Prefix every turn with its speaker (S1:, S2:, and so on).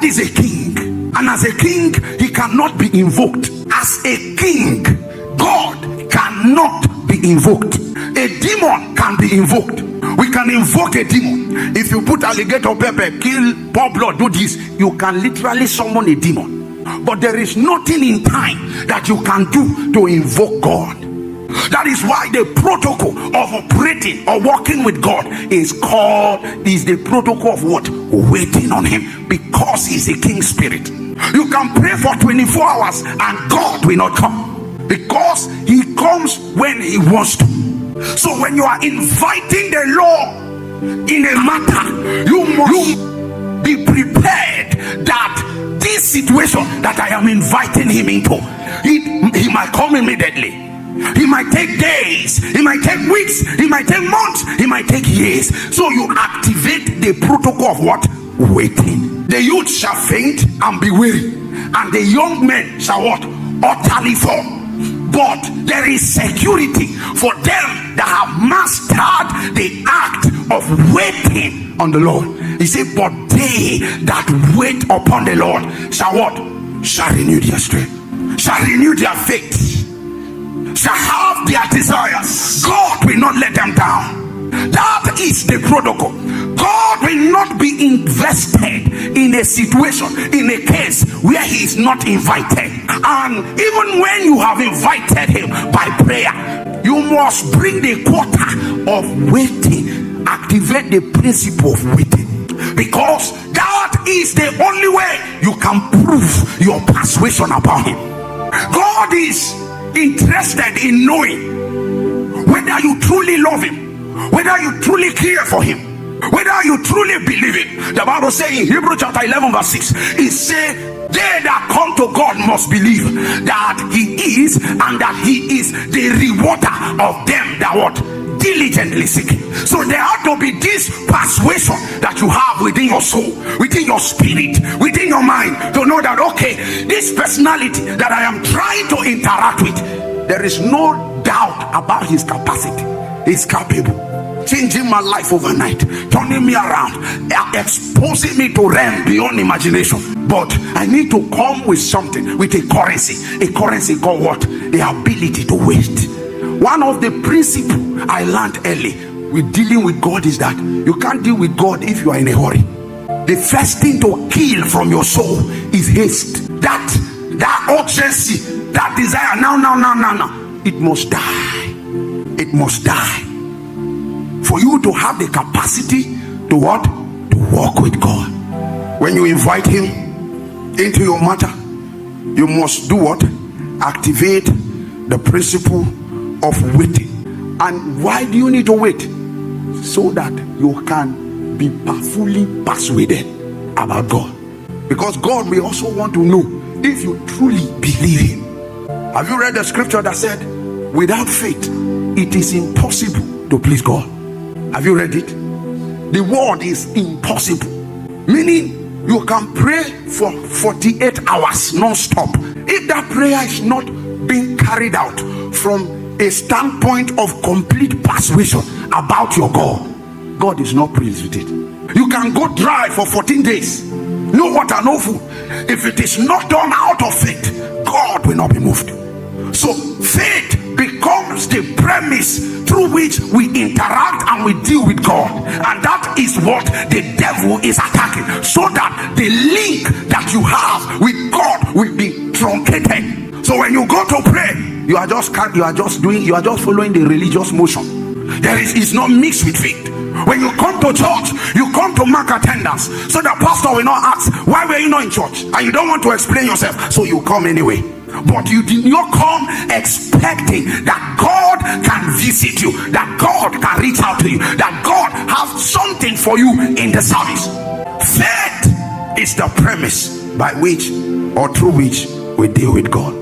S1: God is a king, and as a king, he cannot be invoked. As a king, God cannot be invoked. A demon can be invoked. We can invoke a demon. If you put alligator pepper, kill, pour blood, do this, you can literally summon a demon. But there is nothing in time that you can do to invoke God. That is why the protocol of operating or working with God is the protocol of what? Waiting on him, because he's a king spirit. You can pray for 24 hours and God will not come, because he comes when he wants to. So when you are inviting the Lord in a matter, you must be prepared that this situation that I am inviting him into, he might come immediately. He might take days, he might take weeks, he might take months, he might take years. So you activate the protocol of what? Waiting. The youth shall faint and be weary, and the young men shall what? Utterly fall. But there is security for them that have mastered the act of waiting on the Lord. He said, but they that wait upon the Lord shall what? Shall renew their strength, shall renew their faith, shall have their desires. God will not let them down. That is the protocol. God will not be invested in a situation, in a case where he is not invited. And even when you have invited him by prayer, you must bring the quota of waiting. Activate the principle of waiting, because that is the only way you can prove your persuasion about him. God is interested in knowing whether you truly love him, whether you truly care for him, whether you truly believe it. The Bible says in Hebrews chapter 11 verse 6, it says, they that come to God must believe that he is, and that he is the rewarder of them that what? Diligently seeking. So there ought to be this persuasion that you have within your soul, within your spirit, within your mind, to know that okay, this personality that I am trying to interact with, there is no doubt about his capacity. He's capable, changing my life overnight, turning me around, exposing me to realm beyond imagination. But I need to come with something, with a currency called what? The ability to wait. One of the principles I learned early with dealing with God is that you can't deal with God if you are in a hurry. The first thing to kill from your soul is haste. That urgency, that desire, now. It must die. It must die for you to have the capacity to what? To walk with God. When you invite him into your matter, you must do what? Activate the principle of waiting. And why do you need to wait? So that you can be fully persuaded about God. Because God may also want to know if you truly believe him. Have you read the scripture that said, without faith it is impossible to please God? Have you read it? The word is impossible, meaning you can pray for 48 hours non-stop. If that prayer is not being carried out from a standpoint of complete persuasion about your God, God is not pleased with it. You can go dry for 14 days, no water, no food. If it is not done out of faith, God will not be moved. So faith becomes the premise through which we interact and we deal with God, and that is what the devil is attacking, so that the link that you have with God will be truncated. So when you go to pray, you are just following the religious motion. It's not mixed with faith. When you come to church, you come to mark attendance, so the pastor will not ask, why were you not in church? And you don't want to explain yourself, so you come anyway. But you did not come expecting that God can visit you, that God can reach out to you, that God has something for you in the service. Faith is the premise by which or through which we deal with God.